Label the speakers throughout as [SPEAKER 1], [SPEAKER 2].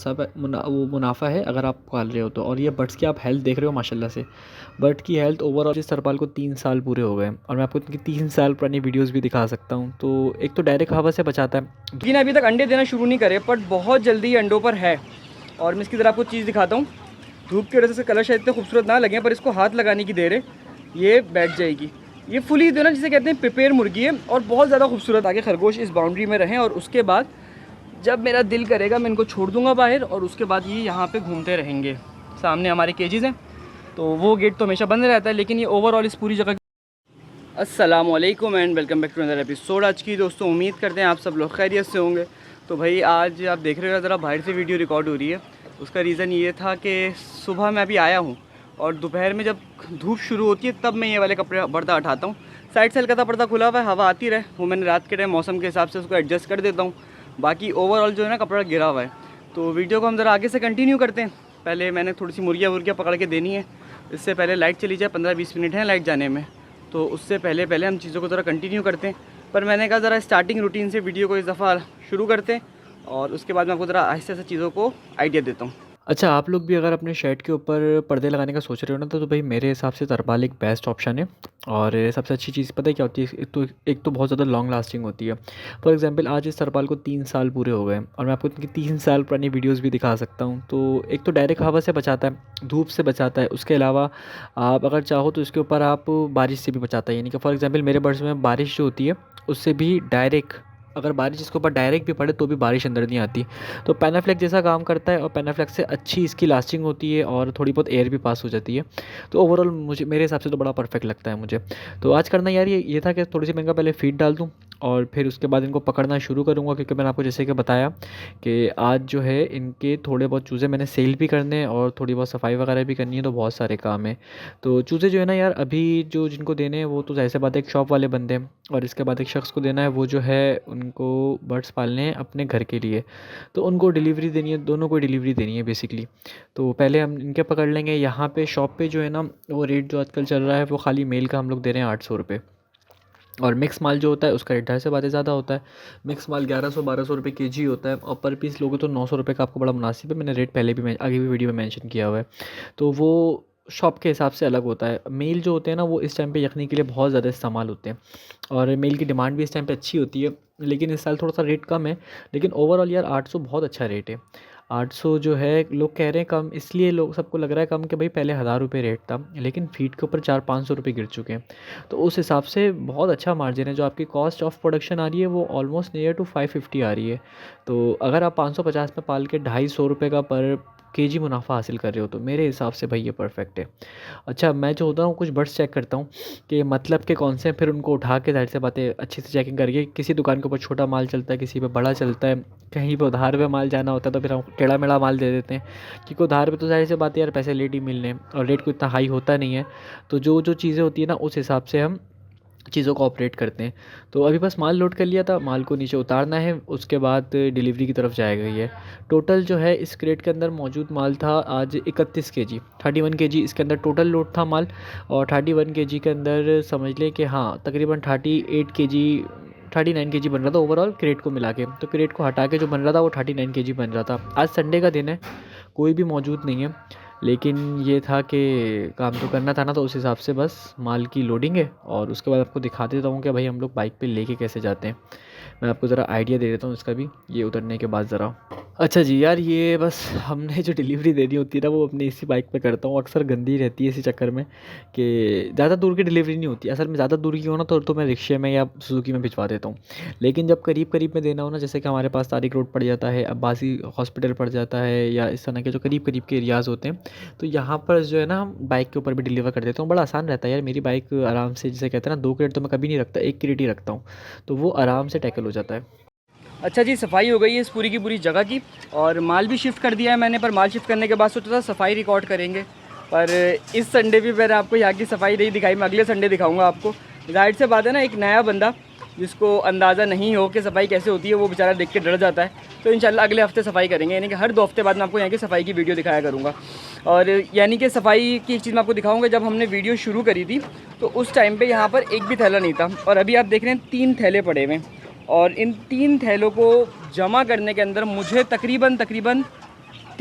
[SPEAKER 1] वो मुनाफा है अगर आप पाल रहे हो तो। और ये बर्ड्स की आप हेल्थ देख रहे हो माशाल्लाह से, बर्ड की हेल्थ ओवरऑल इस सरपाल को 3 साल पूरे हो गए और मैं आपको इनकी 3 साल पुरानी वीडियोज़ भी दिखा सकता हूँ। तो एक तो डायरेक्ट हवा से बचाता है,
[SPEAKER 2] लेकिन अभी तक अंडे देना शुरू नहीं करे, बट बहुत जल्दी अंडों पर है। और मैं इसकी ज़रा आपको चीज़ दिखाता हूँ। धूप की वजह से कलर शायद इतने खूबसूरत ना लगे, पर इसको हाथ लगाने की देर है, ये बैठ जाएगी। ये फुली जो ना जिसे कहते हैं प्रिपेयर मुर्गी है और बहुत ज़्यादा खूबसूरत। आगे खरगोश इस बाउंड्री में रहें और उसके बाद जब मेरा दिल करेगा मैं इनको छोड़ दूँगा बाहर और उसके बाद ये यहाँ पे घूमते रहेंगे। सामने हमारे केजेस हैं तो वो गेट तो हमेशा बंद रहता है, लेकिन ये ओवरऑल इस पूरी जगह। अस्सलामुअलैकुम and welcome back to another episode. आज की दोस्तों उम्मीद करते हैं आप सब लोग खैरियत से होंगे। तो भाई आज आप देख रहे हो ज़रा बाहर से वीडियो रिकॉर्ड हो रही है। उसका रीज़न ये था कि सुबह मैं अभी आया हूँ और दोपहर में जब धूप शुरू होती है तब मैं ये वाले कपड़े पर्दा हटाता हूँ। साइड से हल्का सा पर्दा खुला हुआ है, हवा आती रहे, वो मैंने रात के टाइम मौसम के हिसाब से उसको एडजस्ट कर देता हूँ। बाकी ओवरऑल जो है ना कपड़ा गिरा हुआ है। तो वीडियो को हम ज़रा आगे से कंटिन्यू करते हैं। पहले मैंने थोड़ी सी मुर्गियाँ पकड़ के देनी है, इससे पहले लाइट चली जाए। 15-20 मिनट है लाइट जाने में, तो उससे पहले हम चीज़ों को ज़रा कंटिन्यू करते हैं। पर मैंने कहा ज़रा स्टार्टिंग रूटीन से वीडियो को इस दफ़ा शुरू करते हैं और उसके बाद मैं आपको ज़रा आहिस्ते आहिस्ते चीज़ों को आइडिया देता हूँ।
[SPEAKER 1] अच्छा, आप लोग भी अगर अपने शेड के ऊपर पर्दे लगाने का सोच रहे हो ना तो भाई मेरे हिसाब से तरपाल एक बेस्ट ऑप्शन है। और सबसे अच्छी चीज़ पता है क्या होती है? एक तो बहुत ज़्यादा लॉन्ग लास्टिंग होती है। फॉर एग्जांपल आज इस तरपाल को 3 साल पूरे हो गए और मैं आपको इनकी 3 साल पुरानी वीडियोज़ भी दिखा सकता हूँ। तो एक तो डायरेक्ट हवा से बचाता है, धूप से बचाता है, उसके अलावा आप अगर चाहो तो इसके ऊपर आप बारिश से भी बचाता है। यानी कि फॉर एग्जाम्पल मेरे बर्ड्स में बारिश जो होती है उससे भी डायरेक्ट, अगर बारिश इसके ऊपर डायरेक्ट भी पड़े तो भी बारिश अंदर नहीं आती। तो पैनाफ्लेक्स जैसा काम करता है और पैनाफ्लेक्स से अच्छी इसकी लास्टिंग होती है और थोड़ी बहुत एयर भी पास हो जाती है। तो ओवरऑल मुझे मेरे हिसाब से तो बड़ा परफेक्ट लगता है मुझे। तो आज करना यार ये था कि थोड़ी सी मैं इनका पहले फीड डाल दूँ और फिर उसके बाद इनको पकड़ना शुरू करूँगा, क्योंकि मैंने आपको जैसे कि बताया कि आज जो है इनके थोड़े बहुत चूज़े मैंने सेल भी करने हैं और थोड़ी बहुत सफाई वगैरह भी करनी है, तो बहुत सारे काम है। तो चूज़े जो है ना यार अभी जो जिनको देने हैं वो तो ज़ाहिर सी बात है एक शॉप वाले बंदे हैं और इसके बाद एक शख्स को देना है, वो जो है उनको बर्ड्स पालने हैं अपने घर के लिए। तो उनको डिलीवरी देनी है, दोनों को डिलीवरी देनी है बेसिकली। तो पहले हम इनके पकड़ लेंगे। यहाँ पे शॉप पे जो है ना वो रेट जो आजकल चल रहा है वो खाली मेल का हम लोग दे रहे हैं 800 रुपये और मिक्स माल जो होता है उसका रेट ढाई से बातें ज़्यादा होता है। मिक्स माल 1100-1200 रुपये केजी होता है और पर पीस लोगे तो 900 रुपये का आपको बड़ा मुनासिब है। मैंने रेट पहले भी आगे भी वीडियो में मेंशन किया हुआ है। तो वो शॉप के हिसाब से अलग होता है। मेल जो होते हैं ना वो इस टाइम पे यखनी के लिए बहुत ज़्यादा इस्तेमाल होते हैं और मेल की डिमांड भी इस टाइम पे अच्छी होती है। लेकिन इस साल थोड़ा सा रेट कम है, लेकिन ओवरऑल यार 800 बहुत अच्छा रेट है। 800 जो है लोग कह रहे हैं कम, इसलिए लोग सबको लग रहा है कम कि भाई पहले 1000 रुपये रेट था, लेकिन फीड के ऊपर 400-500 रुपये गिर चुके हैं। तो उस हिसाब से बहुत अच्छा मार्जिन है। जो आपकी कॉस्ट ऑफ प्रोडक्शन आ रही है वो ऑलमोस्ट नियर टू 550 आ रही है। तो अगर आप 550 में पाल के 250 रुपये का पर केजी मुनाफा हासिल कर रहे हो तो मेरे हिसाब से भाई ये परफेक्ट है। अच्छा, मैं जो होता हूँ कुछ बर्ड्स चेक करता हूँ कि मतलब के कौन से हैं, फिर उनको उठा के ज़ाहिर सी बातें अच्छी से चेकिंग करके, किसी दुकान के ऊपर छोटा माल चलता है, किसी पे बड़ा चलता है, कहीं पे उधार पे माल जाना होता है तो फिर हम टेढ़ा मेढ़ा माल दे देते हैं, क्योंकि उधार पे तो ज़ाहिर सी बात है यार पैसे लेट ही मिलने हैं और रेट कोई इतना हाई होता नहीं है। तो जो जो चीज़ें होती है ना उस हिसाब से हम चीज़ों को ऑपरेट करते हैं। तो अभी बस माल लोड कर लिया था, माल को नीचे उतारना है, उसके बाद डिलीवरी की तरफ जाएगा ये। टोटल जो है इस क्रेट के अंदर मौजूद माल था आज 31 केजी, 31 केजी इसके अंदर टोटल लोड था माल। और 31 केजी के अंदर समझ लें कि हाँ तकरीबन 38 केजी 39 केजी बन रहा था ओवरऑल क्रेट को मिला के। तो क्रेट को हटा के जो बन रहा था वो 39 केजी बन रहा था। आज संडे का दिन है, कोई भी मौजूद नहीं है, लेकिन ये था कि काम तो करना था ना, तो उस हिसाब से बस माल की लोडिंग है और उसके बाद आपको दिखा देता हूँ कि भाई हम लोग बाइक पे लेके कैसे जाते हैं। मैं आपको ज़रा आइडिया दे देता हूँ इसका भी, ये उतरने के बाद ज़रा। अच्छा जी यार, ये बस हमने जो डिलीवरी देनी होती है ना वो अपनी इसी बाइक पे करता हूँ, अक्सर गंदी रहती है इसी चक्कर में कि ज़्यादा दूर की डिलीवरी नहीं होती। असल में ज़्यादा दूर की हो ना तो मैं रिक्शे में या सुजुकी में भिजवा देता हूँ। लेकिन जब करीब करीब में देना हो ना, जैसे कि हमारे पास तारिक रोड पड़ जाता है, अब्बासी हॉस्पिटल पड़ जाता है, या इस तरह के जो करीब करीब के एरियाज़ होते हैं, तो यहाँ पर जो है ना हम बाइक के ऊपर भी डिलीवर कर देता हूँ। बड़ा आसान रहता है यार, मेरी बाइक आराम से, जिसे कहते हैं ना 2 क्रेट तो मैं कभी नहीं रखता, 1 क्रेट ही रखता हूँ, तो वो आराम से टैकल हो जाता है।
[SPEAKER 2] अच्छा जी, सफाई हो गई है इस पूरी की पूरी जगह की और माल भी शिफ्ट कर दिया है मैंने। पर माल शिफ्ट करने के बाद सोचा था सफाई रिकॉर्ड करेंगे, पर इस संडे भी मैंने आपको यहाँ की सफाई नहीं दिखाई। मैं अगले संडे दिखाऊंगा आपको। जाहिर से बात है ना, एक नया बंदा जिसको अंदाज़ा नहीं हो कि सफाई कैसे होती है वो बेचारा देख के डर जाता है। तो इंशाल्लाह अगले हफ्ते सफाई करेंगे, यानी कि हर 2 हफ्ते बाद मैं आपको यहाँ की सफाई की वीडियो दिखाया करूँगा। और यानी कि सफाई की एक चीज़ मैं आपको दिखाऊँगा, जब हमने वीडियो शुरू करी थी तो उस टाइम पर यहाँ पर एक भी थैला नहीं था और अभी आप देख रहे हैं 3 थैले पड़े हुए हैं। और इन 3 थैलों को जमा करने के अंदर मुझे तकरीबन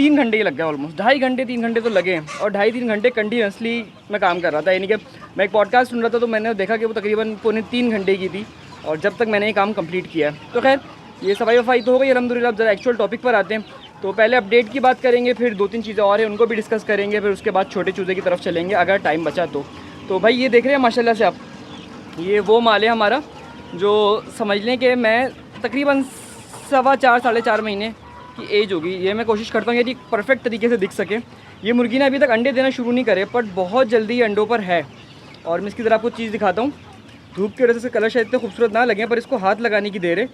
[SPEAKER 2] 3 घंटे ही लग गए, ऑलमोस्ट 2.5 घंटे 3 घंटे तो लगे हैं। और 2.5-3 घंटे कंटिन्यूसली मैं काम कर रहा था, यानी कि मैं एक पॉडकास्ट सुन रहा था तो मैंने देखा कि वो तकरीबन 2.25-3 घंटे की थी, और जब तक मैंने ये काम कंप्लीट किया है। तो खैर ये सफाई वफाई तो हो गई अल्हम्दुलिल्लाह। अब ज़रा एक्चुअल टॉपिक पर आते हैं। तो पहले अपडेट की बात करेंगे, फिर 2-3 चीज़ें और हैं उनको भी डिस्कस करेंगे, फिर उसके बाद छोटे चूज़े की तरफ चलेंगे अगर टाइम बचा तो भाई ये देख रहे हैं माशाल्लाह से आप, ये वो माल है हमारा जो समझ लें कि मैं तकरीबन 4.25-4.5 महीने की एज होगी। ये मैं कोशिश करता हूँ यदि परफेक्ट तरीके से दिख सके। ये मुर्गी ने अभी तक अंडे देना शुरू नहीं करे, बट बहुत जल्दी ये अंडों पर है। और मैं इसकी ज़रा आपको चीज़ दिखाता हूँ। धूप की वजह से कलर शायद इतने खूबसूरत ना लगे, पर इसको हाथ लगाने की देर है,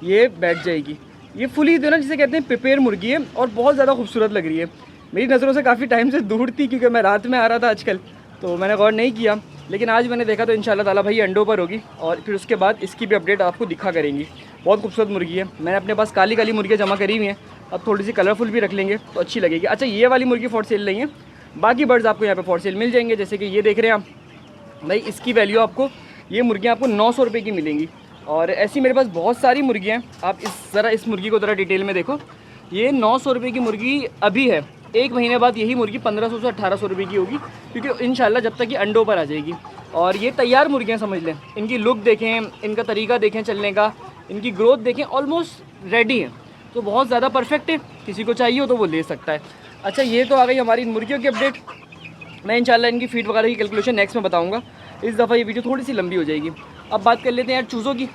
[SPEAKER 2] ये बैठ जाएगी। ये फुली जो ना जिसे कहते हैं प्रिपेयर मुर्गी है, और बहुत ज़्यादा खूबसूरत लग रही है। मेरी नज़रों से काफ़ी टाइम से दूर थी, क्योंकि मैं रात में आ रहा था आजकल, तो मैंने गौर नहीं किया। लेकिन आज मैंने देखा तो इंशाल्लाह ताला भाई अंडों पर होगी, और फिर उसके बाद इसकी भी अपडेट आपको दिखा करेंगी। बहुत खूबसूरत मुर्गी है। मैंने अपने पास काली काली मुर्गियाँ जमा करी हुई हैं, अब थोड़ी सी कलरफुल भी रख लेंगे तो अच्छी लगेगी। अच्छा, ये वाली मुर्गी फॉर सेल नहीं है, बाकी बर्ड्स आपको यहाँ पे फॉर सेल मिल जाएंगे। जैसे कि ये देख रहे हैं आप भाई, इसकी वैल्यू आपको, ये मुर्गियाँ आपको 900 रुपये की मिलेंगी। और ऐसी मेरे पास बहुत सारी मुर्गियाँ हैं। आप ज़रा इस मुर्गी को ज़रा डिटेल में देखो। ये 900 रुपये की मुर्गी अभी है, 1 महीने बाद यही मुर्गी 1500 से 1800 रुपये की होगी, क्योंकि इंशाल्लाह जब तक ये अंडों पर आ जाएगी। और ये तैयार मुर्गियाँ समझ लें, इनकी लुक देखें, इनका तरीका देखें चलने का, इनकी ग्रोथ देखें, ऑलमोस्ट रेडी है। तो बहुत ज़्यादा परफेक्ट है, किसी को चाहिए हो तो वो ले सकता है। अच्छा, ये तो आ गई हमारी इन मुर्गियों की अपडेट। मैं इंशाल्लाह इनकी फीड वगैरह की कैलकुलेशन नेक्स्ट में बताऊँगा। इस दफ़ा ये वीडियो थोड़ी सी लंबी हो जाएगी। अब बात कर लेते हैं यार चूज़ों की।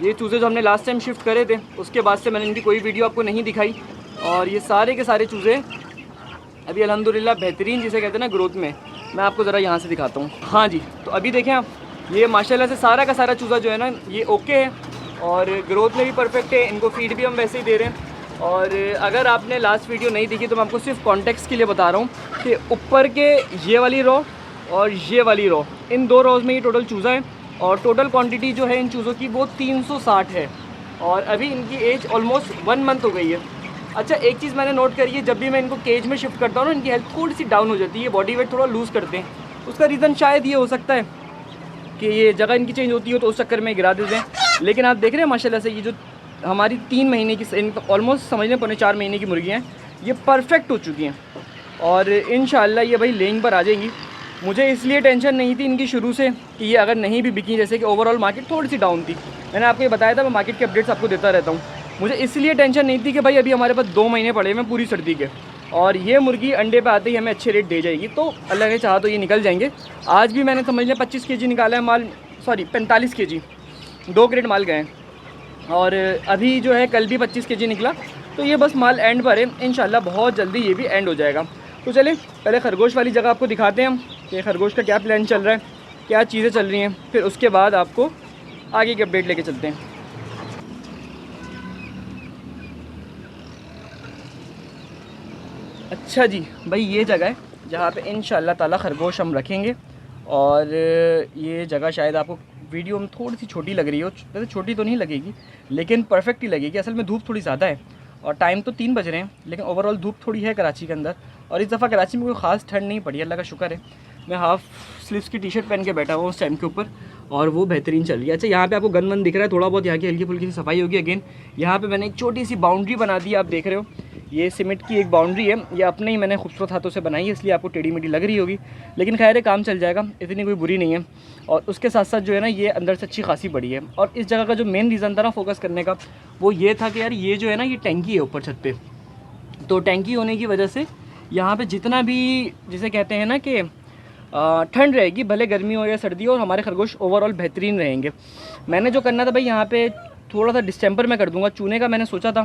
[SPEAKER 2] ये चूज़े जो हमने लास्ट टाइम शिफ्ट करे थे, उसके बाद से मैंने इनकी कोई वीडियो आपको नहीं दिखाई। और ये सारे के सारे चूज़े अभी अल्हम्दुलिल्लाह बेहतरीन जिसे कहते हैं ना ग्रोथ में। मैं आपको ज़रा यहाँ से दिखाता हूँ। हाँ जी, तो अभी देखें आप, ये माशाल्लाह से सारा का सारा चूज़ा जो है ना ये ओके है, और ग्रोथ में भी परफेक्ट है। इनको फीड भी हम वैसे ही दे रहे हैं। और अगर आपने लास्ट वीडियो नहीं देखी तो मैं आपको सिर्फ कॉन्टेक्स्ट के लिए बता रहा हूँ कि ऊपर के ये वाली रो और ये वाली रो, इन 2 रोज़ में ये टोटल चूज़ा है। और टोटल क्वांटिटी जो है इन चूज़ों की वो 360 है, और अभी इनकी एज ऑलमोस्ट 1 मंथ हो गई है। अच्छा, एक चीज़ मैंने नोट करी है, जब भी मैं इनको केज में शिफ्ट करता हूँ ना, इनकी हेल्थ थोड़ी सी डाउन हो जाती है, बॉडी वेट थोड़ा लूज़ करते हैं। उसका रीज़न शायद ये हो सकता है कि ये जगह इनकी चेंज होती है, तो उस चक्कर में गिरा देते हैं। लेकिन आप देख रहे हैं माशाल्लाह से, ये जो हमारी 3 महीने की, ऑलमोस्ट समझ लें 4.25 महीने की मुर्गियाँ हैं, ये परफेक्ट हो चुकी हैं। और इंशाल्लाह ये भाई लेइंग पर आ जाएंगी। मुझे इसलिए टेंशन नहीं थी इनकी शुरू से कि ये अगर नहीं भी बिकी, जैसे कि ओवरऑल मार्केट थोड़ी सी डाउन थी, मैंने आपको ये बताया था, मैं मार्केट के अपडेट्स आपको देता रहता हूँ। मुझे इसलिए टेंशन नहीं थी कि भाई अभी हमारे पास 2 महीने पड़े हैं पूरी सर्दी के, और ये मुर्गी अंडे पे आते ही हमें अच्छे रेट दे जाएगी। तो अल्लाह ने चाहा तो ये निकल जाएंगे। आज भी मैंने समझ लिया 25 kg निकाला है माल, सॉरी 45 kg, 2 ग्रेड माल गए हैं। और अभी जो है कल भी 25 kg निकला। तो ये बस माल एंड पर है, इंशाल्लाह बहुत जल्दी ये भी एंड हो जाएगा। तो चलें पहले खरगोश वाली जगह आपको दिखाते हैं हम कि खरगोश का क्या प्लान चल रहा है, क्या चीज़ें चल रही हैं, फिर उसके बाद आपको आगे की अपडेट लेके चलते हैं। अच्छा जी भाई, ये जगह है जहाँ पे इंशाल्लाह ताला खरगोश हम रखेंगे। और ये जगह शायद आपको वीडियो में थोड़ी सी छोटी लग रही हो, वैसे छोटी तो नहीं लगेगी लेकिन परफेक्ट ही लगेगी। असल में धूप थोड़ी ज़्यादा है और टाइम तो 3 बज रहे हैं, लेकिन ओवरऑल धूप थोड़ी है कराची के अंदर। और इस दफ़ा कराची में कोई ख़ास ठंड नहीं पड़ी, अल्लाह का शुक्र है। मैं हाफ़ स्लीव्स की टी-शर्ट पहन के बैठा हुआ उस टाइम के ऊपर, और वो बेहतरीन चल रही है। अच्छा, यहाँ पे आपको गन वन दिख रहा है, थोड़ा बहुत यहाँ की हल्की फुल्की सी सफाई होगी। अगेन यहाँ पे मैंने एक छोटी सी बाउंड्री बना दी है, आप देख रहे हो, ये सीमेंट की एक बाउंड्री है। ये अपने ही मैंने खूबसूरत हाथों से बनाई है, इसलिए आपको टेढ़ी मेढ़ी लग रही होगी, लेकिन खैर काम चल जाएगा, इतनी कोई बुरी नहीं है। और उसके साथ साथ जो है ना, ये अंदर से अच्छी खासी बड़ी है। और इस जगह का जो मेन रीज़न था ना फोकस करने का, वो ये था कि यार ये जो है ना, ये टैंकी है ऊपर छत पे। तो टैंकी होने की वजह से यहाँ पे जितना भी जिसे कहते हैं ना कि ठंड रहेगी, भले गर्मी हो या सर्दी हो, और हमारे खरगोश ओवरऑल बेहतरीन रहेंगे। मैंने जो करना था भाई, यहाँ पे थोड़ा सा डिस्टेंपर में कर दूँगा। चूने का मैंने सोचा था,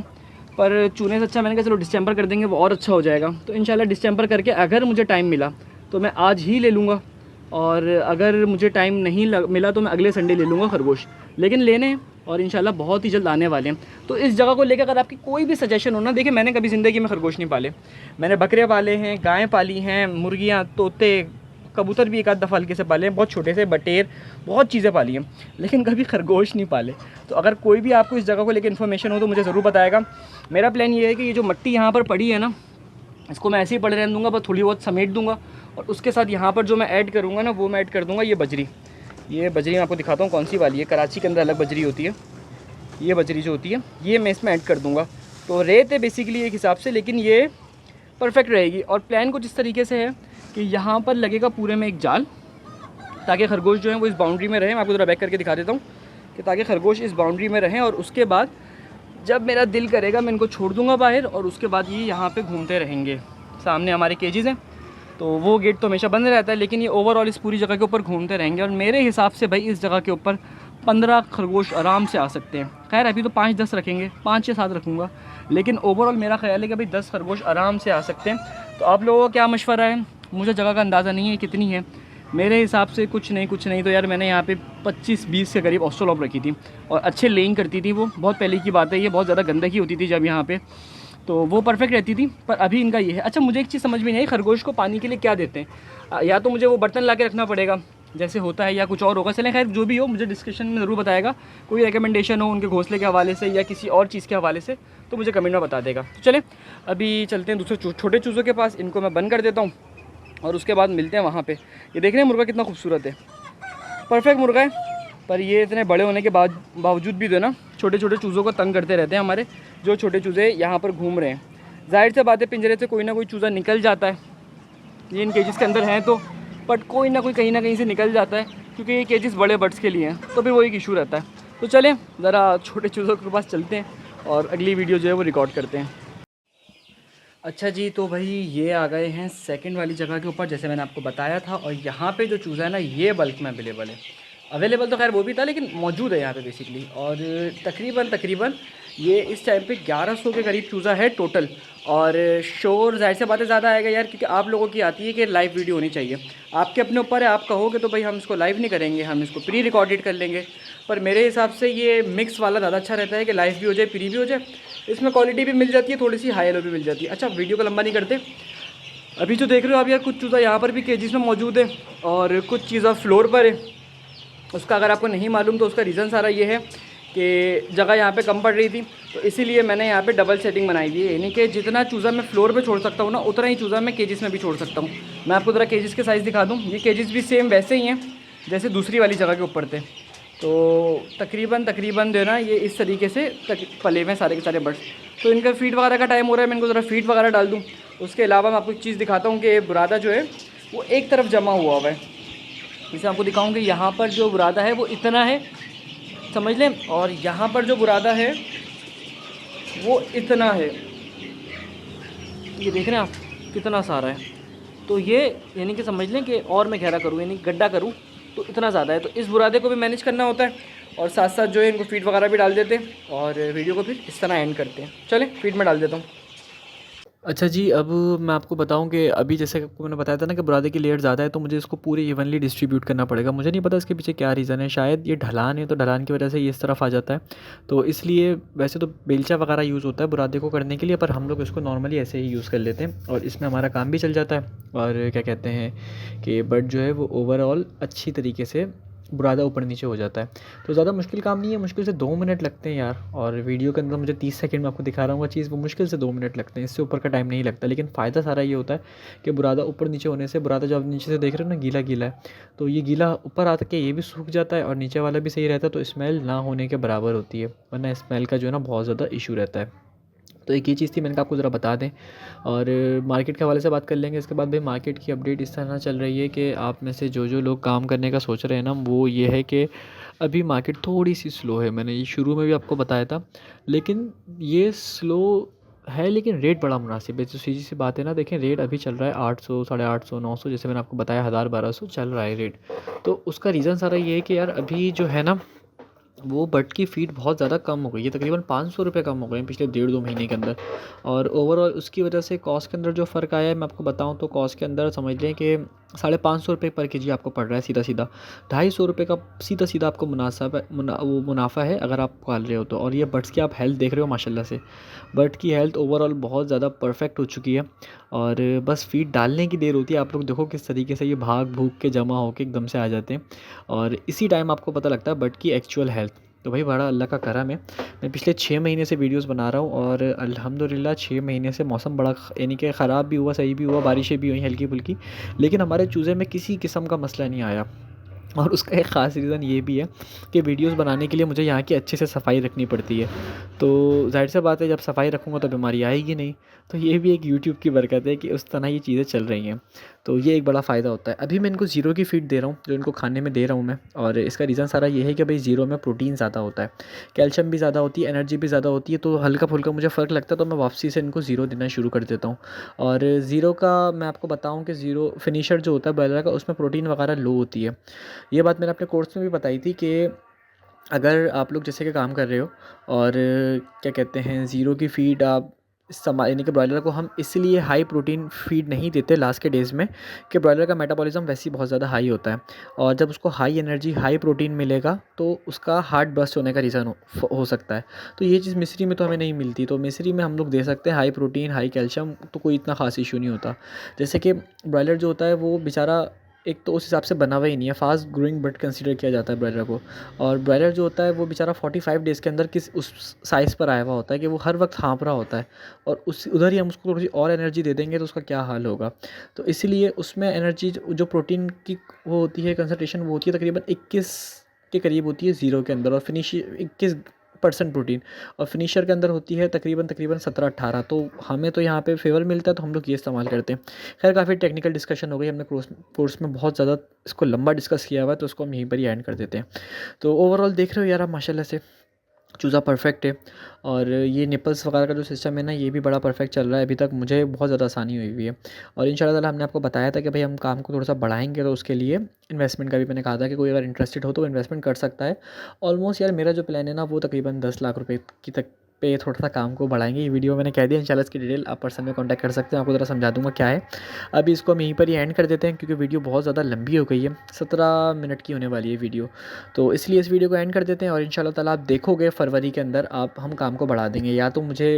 [SPEAKER 2] पर चूने से अच्छा मैंने कहा चलो डिस्टेंपर कर देंगे, वो और अच्छा हो जाएगा। तो इंशाल्लाह डिस्टेंपर करके अगर मुझे टाइम मिला तो मैं आज ही ले लूँगा, और अगर मुझे टाइम नहीं मिला तो मैं अगले संडे ले लूँगा खरगोश। लेकिन लेने हैं और इंशाल्लाह बहुत ही जल्द आने वाले हैं। तो इस जगह को लेकर अगर आपकी कोई भी सजेशन हो ना, देखिए मैंने कभी ज़िंदगी में खरगोश नहीं पाले। मैंने बकरे पाले हैं, गायें पाली हैं, मुर्गियाँ, तोते, कबूतर भी एक आध दफ़ा हल्के से पाले हैं, बहुत छोटे से, बटेर, बहुत चीज़ें पाली हैं, लेकिन कभी खरगोश नहीं पाले। तो अगर कोई भी आपको इस जगह को लेकर इन्फॉर्मेशन हो तो मुझे ज़रूर बताएगा। मेरा प्लान ये है कि ये जो मिट्टी यहाँ पर पड़ी है ना, इसको मैं ऐसे ही पड़े रहने दूँगा, बस थोड़ी बहुत समेट दूँगा, और उसके साथ यहाँ पर जो मैं ऐड करूँगा ना, वो मैं ऐड कर दूँगा ये बजरी। ये बजरी मैं आपको दिखाता हूँ कौन सी वाली है, कराची के अंदर अलग बजरी होती है, ये बजरी जो होती है ये मैं इसमें ऐड कर दूँगा। तो रेत है बेसिकली एक हिसाब से, लेकिन ये परफेक्ट रहेगी। और प्लान कुछ इस तरीके से है कि यहाँ पर लगेगा पूरे में एक जाल, ताकि खरगोश जो है वो इस बाउंड्री में रहें। मैं आपको ज़रा बैक करके दिखा देता हूँ कि ताकि खरगोश इस बाउंड्री में रहें, और उसके बाद जब मेरा दिल करेगा मैं इनको छोड़ दूँगा बाहर, और उसके बाद ये यहाँ पे घूमते रहेंगे। सामने हमारे केजेस हैं, तो वो गेट तो हमेशा बंद रहता है, लेकिन ये ओवरऑल इस पूरी जगह के ऊपर घूमते रहेंगे। और मेरे हिसाब से भाई इस जगह के ऊपर 15 खरगोश आराम से आ सकते हैं। खैर अभी तो 5-10 रखेंगे, 5 या 7 रखूँगा, लेकिन ओवरऑल मेरा ख्याल है कि भाई 10 खरगोश आराम से आ सकते हैं। तो आप लोगों का क्या मशवरा है? मुझे जगह का अंदाज़ा नहीं है कितनी है, मेरे हिसाब से कुछ नहीं तो यार मैंने यहाँ पे 25-20 के करीब ऑस्ट्रोलॉप रखी थी, और अच्छे लेइंग करती थी। वो बहुत पहले की बात है, ये बहुत ज़्यादा गंदगी होती थी जब यहाँ पे, तो वो परफेक्ट रहती थी। पर अभी इनका ये है। अच्छा, मुझे एक चीज़ समझ में नहीं आई, खरगोश को पानी के लिए क्या देते हैं? या तो मुझे वो बर्तन ला के रखना पड़ेगा जैसे होता है, या कुछ और होगा। चलें खैर जो भी हो, मुझे डिस्क्रिप्शन में ज़रूर बताएगा। कोई रिकमेंडेशन हो उनके घोंसले के हवाले से या किसी और चीज़ के हवाले से, तो मुझे कमेंट में बता देगा। तो चलें अभी चलते हैं दूसरे छोटे चूज़ों के पास, इनको मैं बंद कर देता हूँ, और उसके बाद मिलते हैं वहाँ पे। ये देख रहे हैं मुर्गा कितना खूबसूरत है, परफेक्ट मुर्गा है। पर ये इतने बड़े होने के बावजूद भी जो है ना, छोटे छोटे चूज़ों को तंग करते रहते हैं हमारे जो छोटे चूज़े यहाँ पर घूम रहे हैं। जाहिर सी बात है, पिंजरे से कोई ना कोई चूज़ा निकल जाता है। ये इन केजेस के अंदर हैं तो, बट कोई ना कोई कहीं ना कहीं से निकल जाता है, क्योंकि ये केजेस बड़े बर्ड्स के लिए हैं, तो फिर वो एक इशू रहता है। तो चलें ज़रा छोटे चूज़ों के पास चलते हैं और अगली वीडियो जो है वो रिकॉर्ड करते हैं। अच्छा जी, तो भाई ये आ गए हैं सेकंड वाली जगह के ऊपर, जैसे मैंने आपको बताया था। और यहाँ पे जो चूज़ा है ना, ये बल्क में अवेलेबल तो खैर वो भी था, लेकिन मौजूद है यहाँ पे बेसिकली। और तकरीबन ये इस टाइम पे 1100 के करीब चूज़ा है टोटल। और शोर जाहिर सी बातें ज़्यादा आएगा यार, क्योंकि आप लोगों की आती है कि लाइव वीडियो होनी चाहिए। आपके अपने ऊपर है, आप कहोगे तो भाई हम इसको लाइव नहीं करेंगे, हम इसको प्री रिकॉर्डेड कर लेंगे। पर मेरे हिसाब से ये मिक्स वाला ज़्यादा अच्छा रहता है कि लाइव भी हो जाए, प्री भी हो जाए। इसमें क्वालिटी भी मिल जाती है, थोड़ी सी हाई एलो भी मिल जाती है। अच्छा, वीडियो को लंबा नहीं करते, अभी जो देख रहे हो आप यार, कुछ चूज़ा यहाँ पर भी केजेस में मौजूद है और कुछ चीज़ा फ्लोर पर है। उसका अगर आपको नहीं मालूम तो उसका रीज़न सारा ये है कि जगह यहाँ पे कम पड़ रही थी, तो इसीलिए मैंने यहाँ पे डबल सेटिंग बनाई थी। यानी कि जितना चूज़ा मैं फ्लोर पे छोड़ सकता हूँ ना, उतना ही चूज़ा मैं केजेस में भी छोड़ सकता हूँ। मैं आपको ज़रा केजेस के साइज़ दिखा दूँ। ये केजेस भी सेम वैसे ही हैं जैसे दूसरी वाली जगह के ऊपर थे। तो तकरीबन जो है ना, ये इस तरीके से पले में सारे के सारे बर्ड्स। तो इनका फीड वगैरह का टाइम हो रहा है, मैं इनको ज़रा फीड वगैरह डाल दूँ। उसके अलावा मैं आपको एक चीज़ दिखाता हूँ कि बुरादा जो है वो एक तरफ जमा हुआ है। जैसे आपको दिखाऊँ कि यहाँ पर जो बुरादा है वो इतना है, समझ लें, और यहाँ पर जो बुरादा है वो इतना है। ये देख रहे हैं आप कितना सारा है। तो ये यानी कि समझ लें कि और मैं गहरा करूँ, यानी गड्ढा करूँ तो इतना ज़्यादा है। तो इस बुरादे को भी मैनेज करना होता है, और साथ साथ जो है इनको फीड वगैरह भी डाल देते हैं, और वीडियो को फिर इस तरह एंड करते हैं। चलें फीड में डाल देता हूँ।
[SPEAKER 1] अच्छा जी, अब मैं आपको बताऊं कि अभी जैसे आपको मैंने बताया था ना कि बुरादे की लेयर ज़्यादा है, तो मुझे इसको पूरे इवनली डिस्ट्रीब्यूट करना पड़ेगा। मुझे नहीं पता इसके पीछे क्या रीज़न है, शायद ये ढलान है, तो ढलान की वजह से ये इस तरफ आ जाता है। तो इसलिए वैसे तो बेलचा वगैरह यूज़ होता है बुरादे को करने के लिए, पर हम लोग इसको नॉर्मली ऐसे ही यूज़ कर लेते हैं, और इसमें हमारा काम भी चल जाता है। और क्या कहते हैं कि बट जो है वो ओवरऑल अच्छी तरीके से बुरादा ऊपर नीचे हो जाता है। तो ज़्यादा मुश्किल काम नहीं है, मुश्किल से 2 मिनट लगते हैं यार। और वीडियो के अंदर मुझे 30 सेकंड में आपको दिखा रहा हूँ चीज़, वो मुश्किल से 2 मिनट लगते हैं, इससे ऊपर का टाइम नहीं लगता। लेकिन फ़ायदा सारा ये होता है कि बुरादा ऊपर नीचे होने से, बुरादा जो आप नीचे से देख रहे हो ना गीला गीला है, तो ये गीला ऊपर आ के ये भी सूख जाता है, और नीचे वाला भी सही रहता है। तो स्मेल ना होने के बराबर होती है, वरना स्मेल का जो है ना बहुत ज़्यादा इशू रहता है। तो एक ये चीज़ थी, मैंने कहा आपको ज़रा बता दें। और मार्केट के हवाले से बात कर लेंगे इसके बाद। भाई मार्केट की अपडेट इस तरह चल रही है कि आप में से जो लोग काम करने का सोच रहे हैं ना, वो ये है कि अभी मार्केट थोड़ी सी स्लो है। मैंने ये शुरू में भी आपको बताया था, लेकिन ये स्लो है, लेकिन रेट बड़ा मुनासिब है। तो सीधी सी बात है ना, देखें रेट अभी चल रहा है 800, 850, 900, जैसे मैंने आपको बताया 1000, 1200 चल रहा है रेट। तो उसका रीज़न सारा ये है कि यार अभी जो है ना, वो बट की फ़ीड बहुत ज़्यादा कम हो गई है, तकरीबन 500 रुपये कम हो गए हैं पिछले 1.5-2 महीने के अंदर। और ओवरऑल उसकी वजह से कॉस्ट के अंदर जो फ़र्क आया है, मैं आपको बताऊं तो कॉस्ट के अंदर समझ लें कि 550 रुपये पर केजी आपको पड़ रहा है सीधा सीधा। 250 रुपये का सीधा सीधा आपको वो मुनाफा है अगर आप पाल रहे हो तो। और ये बर्ड्स की आप हेल्थ देख रहे हो माशाल्लाह से, बर्ड की हेल्थ ओवरऑल बहुत ज़्यादा परफेक्ट हो चुकी है। और बस फीड डालने की देर होती है। आप लोग देखो किस तरीके से ये भाग भूग के जमा होकर एकदम से आ जाते हैं, और इसी टाइम आपको पता लगता है बर्ड की एक्चुअल हेल्थ। तो भाई बड़ा अल्लाह का करम है, मैं पिछले 6 महीने से वीडियोस बना रहा हूँ, और अल्हम्दुलिल्लाह 6 महीने से मौसम बड़ा यानी कि ख़राब भी हुआ, सही भी हुआ, बारिशें भी हुई हल्की फुल्की, लेकिन हमारे चूज़े में किसी किस्म का मसला नहीं आया। और उसका एक ख़ास रीज़न ये भी है कि वीडियोस बनाने के लिए मुझे यहाँ की अच्छे से सफाई रखनी पड़ती है। तो ज़ाहिर-सी बात है, जब सफाई रखूँगा तो बीमारी आएगी नहीं। तो ये भी एक यूट्यूब की बरकत है कि उस तरह ये चीज़ें चल रही हैं। तो ये एक बड़ा फ़ायदा होता है। अभी मैं इनको ज़ीरो की फ़ीड दे रहा हूँ, जो इनको खाने में दे रहा हूँ मैं, और इसका रीज़न सारा ये है कि भई ज़ीरो में प्रोटीन ज़्यादा होता है, कैल्शियम भी ज़्यादा होती है, एनर्जी भी ज़्यादा होती है। तो हल्का-फुल्का मुझे फ़र्क लगता है तो मैं वापसी से इनको ज़ीरो देना शुरू कर देता हूँ। और ज़ीरो का मैं आपको बताऊँ कि ज़ीरो फिनिशर जो होता है ब्रॉयलर का, उसमें प्रोटीन वगैरह लो होती है। ये बात मैंने अपने कोर्स में भी बताई थी कि अगर आप लोग जैसे कि काम कर रहे हो और क्या कहते हैं, ज़ीरो की फ़ीड आप यानी कि ब्रॉयलर को हम इसलिए हाई प्रोटीन फ़ीड नहीं देते लास्ट के डेज़ में कि ब्रॉयलर का मेटाबॉलिज़्म वैसे ही बहुत ज़्यादा हाई होता है, और जब उसको हाई एनर्जी हाई प्रोटीन मिलेगा तो उसका हार्ट बर्स्ट होने का रीज़न हो सकता है। तो ये चीज़ मिस्री में तो हमें नहीं मिलती, तो मिस्री में हम लोग दे सकते हैं हाई प्रोटीन हाई कैल्शियम, तो कोई इतना ख़ास इशू नहीं होता। जैसे कि ब्रॉयलर जो होता है वो बेचारा एक तो उस हिसाब से बना हुआ ही नहीं है, फ़ास्ट ग्रोइंग बर्ड कंसीडर किया जाता है ब्रॉयलर को। और ब्रॉयलर जो होता है वो बेचारा 45 डेज़ के अंदर किस उस साइज़ पर आया हुआ होता है कि वो हर वक्त हाँफ रहा होता है, और उस उधर ही हम उसको थोड़ी सी और एनर्जी दे देंगे तो उसका क्या हाल होगा। तो इसीलिए उसमें एनर्जी जो प्रोटीन की वो होती है कंसंट्रेशन, वो होती है तकरीबन 21 के करीब होती है ज़ीरो के अंदर, और 21% प्रोटीन, और फिनिशर के अंदर होती है तकरीबन तकरीबन 17-18। तो हमें तो यहाँ पे फेवर मिलता है तो हम लोग ये इस्तेमाल करते हैं। खैर, काफ़ी टेक्निकल डिस्कशन हो गई, हमने कोर्स में बहुत ज़्यादा इसको लंबा डिस्कस किया हुआ है, तो उसको हम यहीं पर ही एंड कर देते हैं। तो ओवरऑल देख रहे हो यार आप, माशाल्लाह से चूज़ा परफेक्ट है, और ये निपल्स वगैरह का जो सिस्टम है ना, ये भी बड़ा परफेक्ट चल रहा है अभी तक, मुझे बहुत ज़्यादा आसानी हुई हुई है। और इंशाल्लाह ताला हमने आपको बताया था कि भाई हम काम को थोड़ा-सा बढ़ाएँगे, तो उसके लिए इन्वेस्टमेंट का भी मैंने कहा था कि कोई अगर इंटरेस्टेड हो तो वो इन्वेस्टमेंट कर सकता है। ऑलमोस्ट यार मेरा जो प्लान है ना, वो तकरीबन 10 लाख रुपए की तक पे थोड़ा-सा काम को बढ़ाएँगे। ये वीडियो मैंने कह दिया, इंशाल्लाह इसकी डिटेल आप पर्सन में कॉन्टैक्ट कर सकते हैं, आपको ज़रा समझा दूँगा क्या है। अभी इसको हम यहीं पर ही एंड कर देते हैं क्योंकि वीडियो बहुत ज़्यादा लंबी हो गई है, 17 मिनट की होने वाली है वीडियो। तो इसलिए इस वीडियो को एंड कर देते हैं, और इंशाल्लाह ताला आप देखोगे फरवरी के अंदर आप हम काम को बढ़ा देंगे। या तो मुझे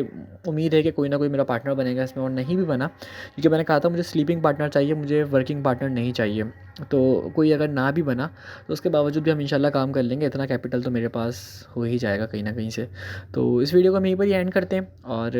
[SPEAKER 1] उम्मीद है कि कोई ना कोई मेरा पार्टनर बनेगा इसमें, और नहीं भी बना, क्योंकि मैंने कहा था मुझे स्लीपिंग पार्टनर चाहिए, मुझे वर्किंग पार्टनर नहीं चाहिए। तो कोई अगर ना भी बना तो उसके बावजूद भी हम इंशाल्लाह काम कर लेंगे, इतना कैपिटल तो मेरे पास हो ही जाएगा कहीं ना कहीं से। तो इस वीडियो को हम यहीं पर ही एंड करते हैं, और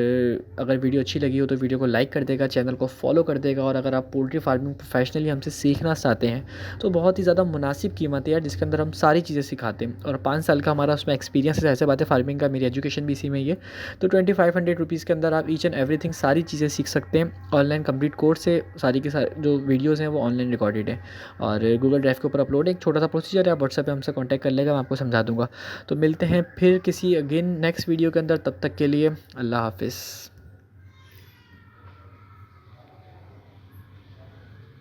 [SPEAKER 1] अगर वीडियो अच्छी लगी हो तो वीडियो को लाइक कर देगा, चैनल को फॉलो कर देगा, और अगर आप पोल्ट्री फार्मिंग प्रोफेशनली हमसे सीखना चाहते हैं तो बहुत ही ज़्यादा मुनासिब कीमत है यार, जिसके अंदर हम सारी चीज़ें सिखाते हैं, और 5 साल का हमारा उसमें एक्सपीरियंस है। ऐसे बात है, फार्मिंग का मेरी एजुकेशन भी इसी में ही है। तो 2500 रुपीज़ के अंदर आप ईच एंड एवरीथिंग सारी चीज़ें सीख सकते हैं। ऑनलाइन कंप्लीट कोर्स से सारी की सारी जो वीडियोज़ हैं वो ऑनलाइन रिकॉर्डेड है, और गूगल ड्राइव के ऊपर अपलोड है। एक छोटा सा प्रोसीजर है, आप व्हाट्सएप पे हमसे कॉन्टैक्ट कर लेगा, मैं आपको समझा दूँगा। तो मिलते हैं फिर किसी अगेन नेक्स्ट वीडियो के अंदर, तब तक के लिए अल्लाह हाफ़िज़।